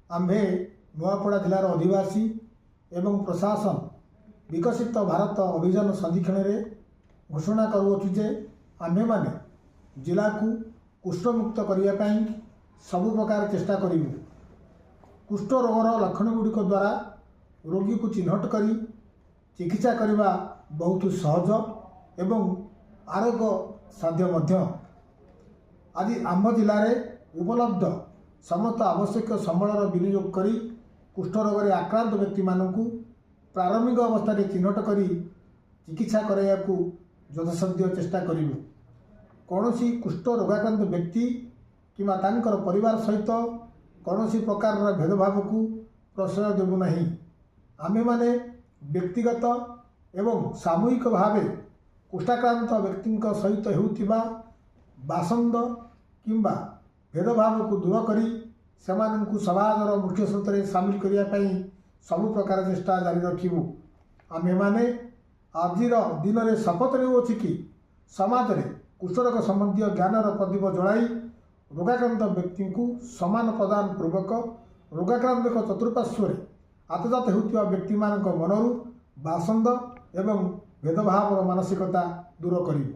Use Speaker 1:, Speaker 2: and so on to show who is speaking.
Speaker 1: आम्भे नुआपड़ा जिलार अधिवासी एवं प्रशासन विकसित भारत अभियान संरक्षण में घोषणा करुछु जे आम्भे माने जिला को कुष्ठमुक्त करने सबु प्रकार चेष्टा करूँ। कुष्ठ रोगर लक्षण गुड़िक द्वारा रोगी को चिन्हट कर चिकित्सा करने बहुत सहज एवं आरोग्य साध्य। आज आम जिले में उपलब्ध समस्त आवश्यक संबलर विनियोग कर कुष्ठ रोग में आक्रांत व्यक्ति मानक प्रारंभिक अवस्था चिन्हट कर चिकित्सा कराया यथासाध्य चेष्टा करूँ। कौन कुष्ठ रोगाक्रांत व्यक्ति किंवा तांकर परिवार सहित कौन प्रकार भेदभाव को प्रश्रय देवु नहीं। आमे माने व्यक्तिगत एवं सामूहिक भाव कुष्ठाक्रांत व्यक्ति सहित होउतिबा बासंद किंबा भेदभाव को दूर करी सेमानंकु समाजर मुख्य स्रोत में सामिल करने सबु प्रकार चेष्टा जारी रखिबु। आमे माने आजिर दिन में शपथ नेउछि कि समाज में कुष्ठरोग संबंधी ज्ञानर प्रदीप जलाई रोगाक्रांत व्यक्ति को सम्मान प्रदान पूर्वक रोगाक्रांत चतुर्पार्श्व आतजात होउतिबा व्यक्ति मानक मनरु बासंद एवं भेदभाव मानसिकता दूर करिबु।